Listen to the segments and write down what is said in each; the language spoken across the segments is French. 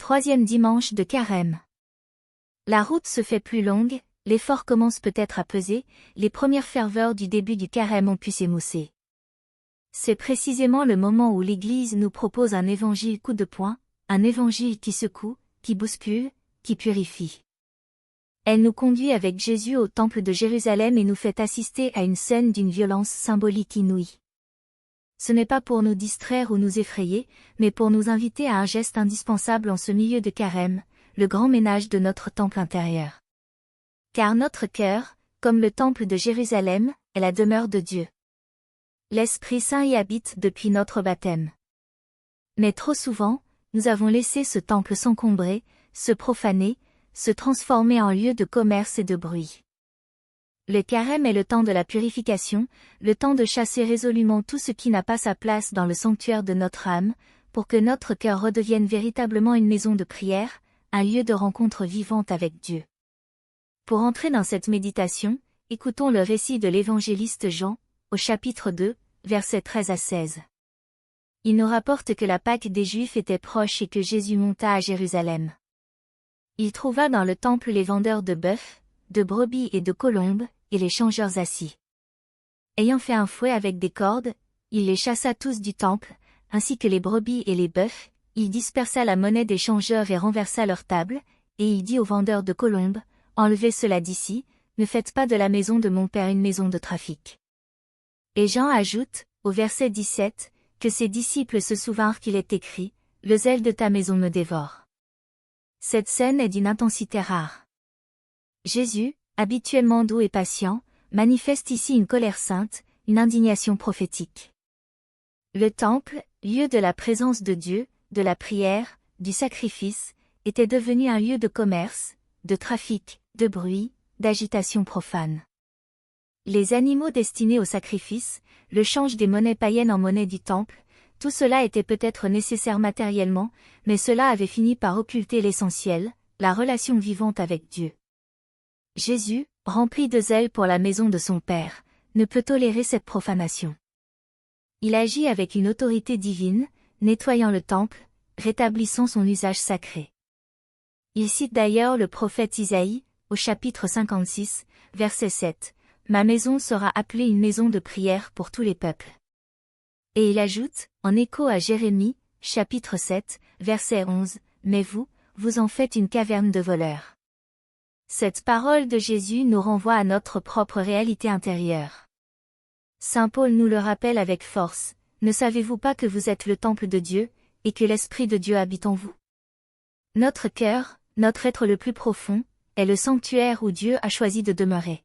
Troisième dimanche de Carême. La route se fait plus longue, l'effort commence peut-être à peser, les premières ferveurs du début du Carême ont pu s'émousser. C'est précisément le moment où l'Église nous propose un évangile coup de poing, un évangile qui secoue, qui bouscule, qui purifie. Elle nous conduit avec Jésus au temple de Jérusalem et nous fait assister à une scène d'une violence symbolique inouïe. Ce n'est pas pour nous distraire ou nous effrayer, mais pour nous inviter à un geste indispensable en ce milieu de Carême, le grand ménage de notre temple intérieur. Car notre cœur, comme le temple de Jérusalem, est la demeure de Dieu. L'Esprit Saint y habite depuis notre baptême. Mais trop souvent, nous avons laissé ce temple s'encombrer, se profaner, se transformer en lieu de commerce et de bruit. Le Carême est le temps de la purification, le temps de chasser résolument tout ce qui n'a pas sa place dans le sanctuaire de notre âme, pour que notre cœur redevienne véritablement une maison de prière, un lieu de rencontre vivante avec Dieu. Pour entrer dans cette méditation, écoutons le récit de l'évangéliste Jean, au chapitre 2, versets 13 à 16. Il nous rapporte que la Pâque des Juifs était proche et que Jésus monta à Jérusalem. Il trouva dans le temple les vendeurs de bœufs, de brebis et de colombes, et les changeurs assis. Ayant fait un fouet avec des cordes, il les chassa tous du temple, ainsi que les brebis et les bœufs, il dispersa la monnaie des changeurs et renversa leurs tables, et il dit aux vendeurs de colombes, « Enlevez cela d'ici, ne faites pas de la maison de mon Père une maison de trafic. » Et Jean ajoute, au verset 17, que ses disciples se souvinrent qu'il est écrit, « Le zèle de ta maison me dévore. » Cette scène est d'une intensité rare. Jésus, habituellement doux et patient, manifeste ici une colère sainte, une indignation prophétique. Le temple, lieu de la présence de Dieu, de la prière, du sacrifice, était devenu un lieu de commerce, de trafic, de bruit, d'agitation profane. Les animaux destinés au sacrifice, le change des monnaies païennes en monnaie du temple, tout cela était peut-être nécessaire matériellement, mais cela avait fini par occulter l'essentiel, la relation vivante avec Dieu. Jésus, rempli de zèle pour la maison de son Père, ne peut tolérer cette profanation. Il agit avec une autorité divine, nettoyant le temple, rétablissant son usage sacré. Il cite d'ailleurs le prophète Isaïe, au chapitre 56, verset 7, « Ma maison sera appelée une maison de prière pour tous les peuples. » Et il ajoute, en écho à Jérémie, chapitre 7, verset 11, « Mais vous, vous en faites une caverne de voleurs. » Cette parole de Jésus nous renvoie à notre propre réalité intérieure. Saint Paul nous le rappelle avec force, « Ne savez-vous pas que vous êtes le temple de Dieu, et que l'Esprit de Dieu habite en vous ?» Notre cœur, notre être le plus profond, est le sanctuaire où Dieu a choisi de demeurer.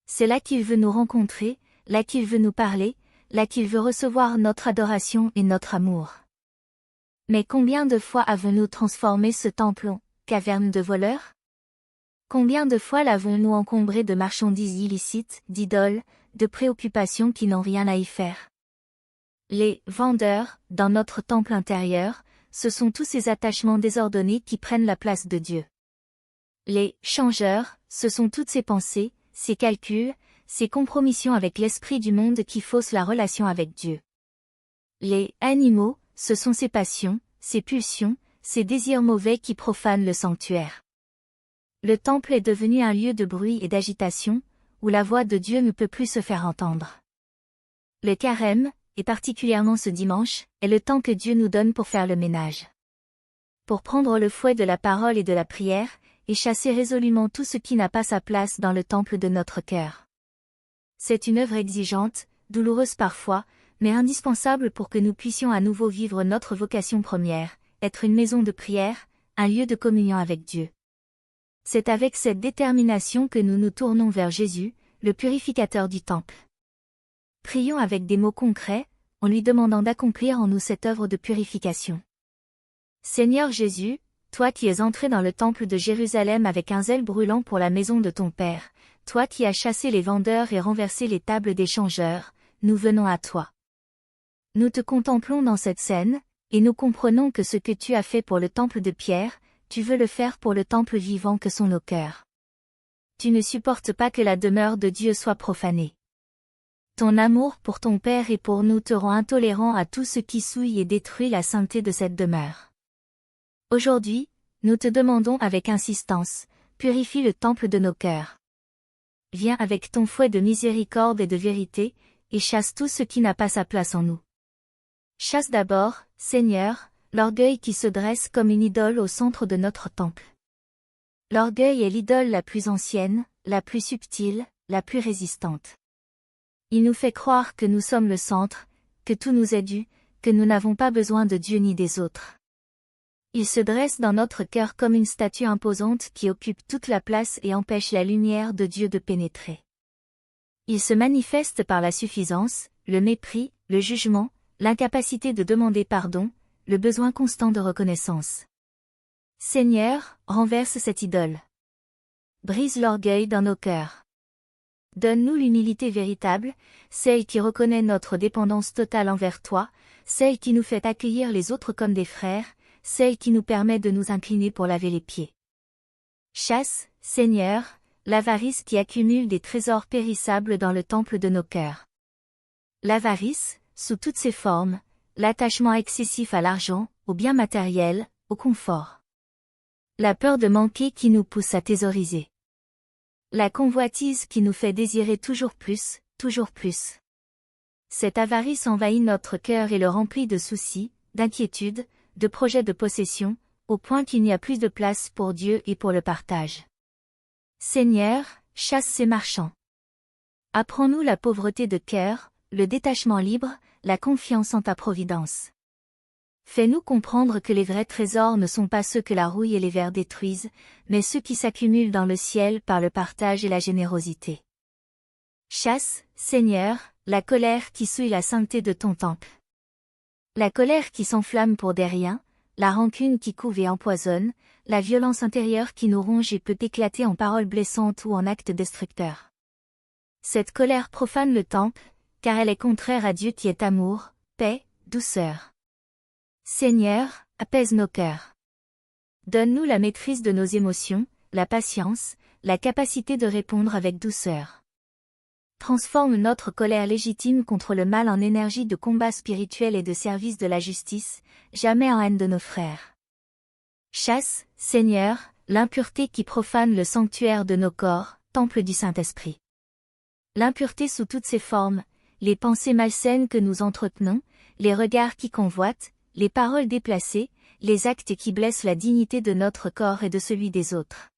C'est là qu'il veut nous rencontrer, là qu'il veut nous parler, là qu'il veut recevoir notre adoration et notre amour. Mais combien de fois avons-nous transformé ce temple en caverne de voleurs ? Combien de fois l'avons-nous encombré de marchandises illicites, d'idoles, de préoccupations qui n'ont rien à y faire ? Les vendeurs, dans notre temple intérieur, ce sont tous ces attachements désordonnés qui prennent la place de Dieu. Les changeurs, ce sont toutes ces pensées, ces calculs, ces compromissions avec l'esprit du monde qui faussent la relation avec Dieu. Les animaux, ce sont ces passions, ces pulsions, ces désirs mauvais qui profanent le sanctuaire. Le temple est devenu un lieu de bruit et d'agitation, où la voix de Dieu ne peut plus se faire entendre. Le Carême, et particulièrement ce dimanche, est le temps que Dieu nous donne pour faire le ménage. Pour prendre le fouet de la parole et de la prière, et chasser résolument tout ce qui n'a pas sa place dans le temple de notre cœur. C'est une œuvre exigeante, douloureuse parfois, mais indispensable pour que nous puissions à nouveau vivre notre vocation première, être une maison de prière, un lieu de communion avec Dieu. C'est avec cette détermination que nous nous tournons vers Jésus, le purificateur du temple. Prions avec des mots concrets, en lui demandant d'accomplir en nous cette œuvre de purification. Seigneur Jésus, toi qui es entré dans le temple de Jérusalem avec un zèle brûlant pour la maison de ton Père, toi qui as chassé les vendeurs et renversé les tables des changeurs, nous venons à toi. Nous te contemplons dans cette scène, et nous comprenons que ce que tu as fait pour le temple de Pierre, tu veux le faire pour le temple vivant que sont nos cœurs. Tu ne supportes pas que la demeure de Dieu soit profanée. Ton amour pour ton Père et pour nous te rend intolérant à tout ce qui souille et détruit la sainteté de cette demeure. Aujourd'hui, nous te demandons avec insistance, purifie le temple de nos cœurs. Viens avec ton fouet de miséricorde et de vérité, et chasse tout ce qui n'a pas sa place en nous. Chasse d'abord, Seigneur, l'orgueil qui se dresse comme une idole au centre de notre temple. L'orgueil est l'idole la plus ancienne, la plus subtile, la plus résistante. Il nous fait croire que nous sommes le centre, que tout nous est dû, que nous n'avons pas besoin de Dieu ni des autres. Il se dresse dans notre cœur comme une statue imposante qui occupe toute la place et empêche la lumière de Dieu de pénétrer. Il se manifeste par la suffisance, le mépris, le jugement, l'incapacité de demander pardon, le besoin constant de reconnaissance. Seigneur, renverse cette idole. Brise l'orgueil dans nos cœurs. Donne-nous l'humilité véritable, celle qui reconnaît notre dépendance totale envers toi, celle qui nous fait accueillir les autres comme des frères, celle qui nous permet de nous incliner pour laver les pieds. Chasse, Seigneur, l'avarice qui accumule des trésors périssables dans le temple de nos cœurs. L'avarice, sous toutes ses formes, l'attachement excessif à l'argent, aux biens matériels, au confort. La peur de manquer qui nous pousse à thésauriser. La convoitise qui nous fait désirer toujours plus, toujours plus. Cette avarice envahit notre cœur et le remplit de soucis, d'inquiétudes, de projets de possession, au point qu'il n'y a plus de place pour Dieu et pour le partage. Seigneur, chasse ces marchands. Apprends-nous la pauvreté de cœur, le détachement libre, la confiance en ta providence. Fais-nous comprendre que les vrais trésors ne sont pas ceux que la rouille et les vers détruisent, mais ceux qui s'accumulent dans le ciel par le partage et la générosité. Chasse, Seigneur, la colère qui souille la sainteté de ton temple. La colère qui s'enflamme pour des riens, la rancune qui couve et empoisonne, la violence intérieure qui nous ronge et peut éclater en paroles blessantes ou en actes destructeurs. Cette colère profane le temple, car elle est contraire à Dieu qui est amour, paix, douceur. Seigneur, apaise nos cœurs. Donne-nous la maîtrise de nos émotions, la patience, la capacité de répondre avec douceur. Transforme notre colère légitime contre le mal en énergie de combat spirituel et de service de la justice, jamais en haine de nos frères. Chasse, Seigneur, l'impureté qui profane le sanctuaire de nos corps, temple du Saint-Esprit. L'impureté sous toutes ses formes, les pensées malsaines que nous entretenons, les regards qui convoitent, les paroles déplacées, les actes qui blessent la dignité de notre corps et de celui des autres.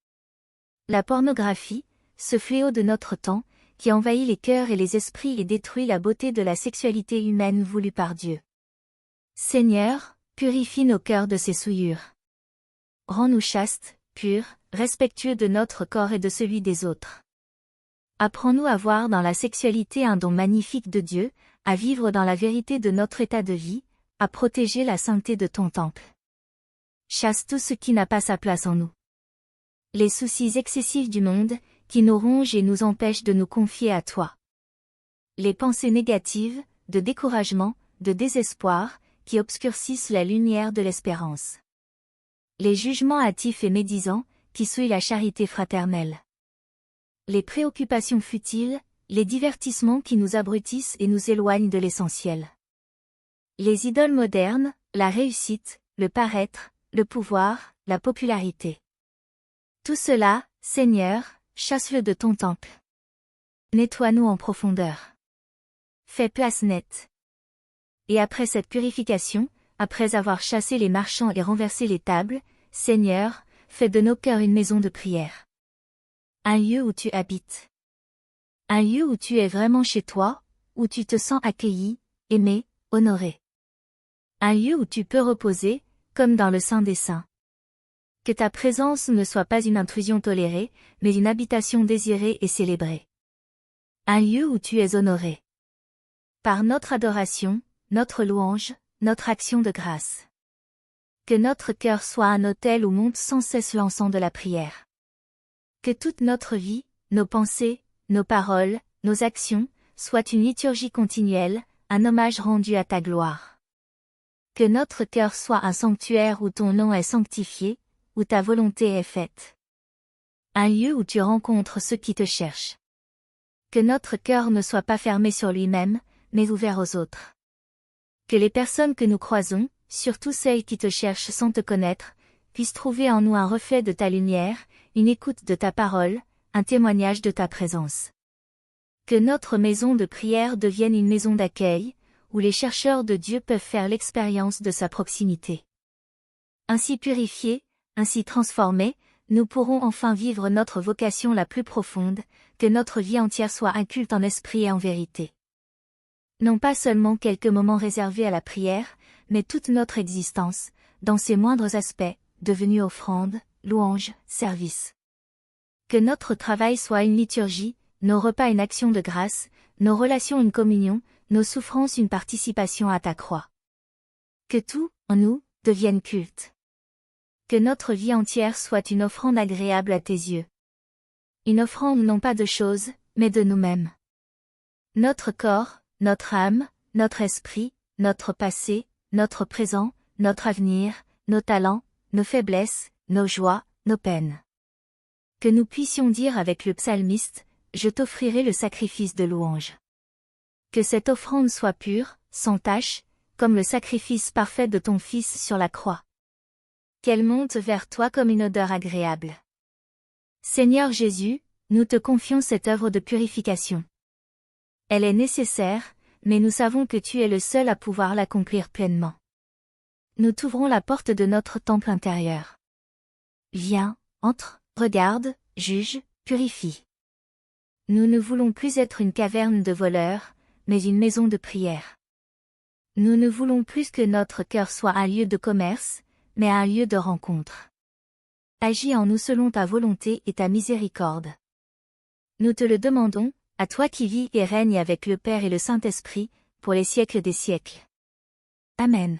La pornographie, ce fléau de notre temps, qui envahit les cœurs et les esprits et détruit la beauté de la sexualité humaine voulue par Dieu. Seigneur, purifie nos cœurs de ces souillures. Rends-nous chastes, purs, respectueux de notre corps et de celui des autres. Apprends-nous à voir dans la sexualité un don magnifique de Dieu, à vivre dans la vérité de notre état de vie, à protéger la sainteté de ton temple. Chasse tout ce qui n'a pas sa place en nous. Les soucis excessifs du monde, qui nous rongent et nous empêchent de nous confier à toi. Les pensées négatives, de découragement, de désespoir, qui obscurcissent la lumière de l'espérance. Les jugements hâtifs et médisants, qui souillent la charité fraternelle. Les préoccupations futiles, les divertissements qui nous abrutissent et nous éloignent de l'essentiel. Les idoles modernes, la réussite, le paraître, le pouvoir, la popularité. Tout cela, Seigneur, chasse-le de ton temple. Nettoie-nous en profondeur. Fais place nette. Et après cette purification, après avoir chassé les marchands et renversé les tables, Seigneur, fais de nos cœurs une maison de prière. Un lieu où tu habites. Un lieu où tu es vraiment chez toi, où tu te sens accueilli, aimé, honoré. Un lieu où tu peux reposer, comme dans le Saint des Saints. Que ta présence ne soit pas une intrusion tolérée, mais une habitation désirée et célébrée. Un lieu où tu es honoré. Par notre adoration, notre louange, notre action de grâce. Que notre cœur soit un autel où monte sans cesse l'encens de la prière. Que toute notre vie, nos pensées, nos paroles, nos actions, soient une liturgie continuelle, un hommage rendu à ta gloire. Que notre cœur soit un sanctuaire où ton nom est sanctifié, où ta volonté est faite. Un lieu où tu rencontres ceux qui te cherchent. Que notre cœur ne soit pas fermé sur lui-même, mais ouvert aux autres. Que les personnes que nous croisons, surtout celles qui te cherchent sans te connaître, puisse trouver en nous un reflet de ta lumière, une écoute de ta parole, un témoignage de ta présence. Que notre maison de prière devienne une maison d'accueil, où les chercheurs de Dieu peuvent faire l'expérience de sa proximité. Ainsi purifiés, ainsi transformés, nous pourrons enfin vivre notre vocation la plus profonde, que notre vie entière soit un culte en esprit et en vérité. Non pas seulement quelques moments réservés à la prière, mais toute notre existence, dans ses moindres aspects, devenue offrande, louange, service. Que notre travail soit une liturgie, nos repas une action de grâce, nos relations une communion, nos souffrances une participation à ta croix. Que tout, en nous, devienne culte. Que notre vie entière soit une offrande agréable à tes yeux. Une offrande non pas de choses, mais de nous-mêmes. Notre corps, notre âme, notre esprit, notre passé, notre présent, notre avenir, nos talents, nos faiblesses, nos joies, nos peines. Que nous puissions dire avec le psalmiste, « Je t'offrirai le sacrifice de louange ». Que cette offrande soit pure, sans tache, comme le sacrifice parfait de ton Fils sur la croix. Qu'elle monte vers toi comme une odeur agréable. Seigneur Jésus, nous te confions cette œuvre de purification. Elle est nécessaire, mais nous savons que tu es le seul à pouvoir l'accomplir pleinement. Nous t'ouvrons la porte de notre temple intérieur. Viens, entre, regarde, juge, purifie. Nous ne voulons plus être une caverne de voleurs, mais une maison de prière. Nous ne voulons plus que notre cœur soit un lieu de commerce, mais un lieu de rencontre. Agis en nous selon ta volonté et ta miséricorde. Nous te le demandons, à toi qui vis et règnes avec le Père et le Saint-Esprit, pour les siècles des siècles. Amen.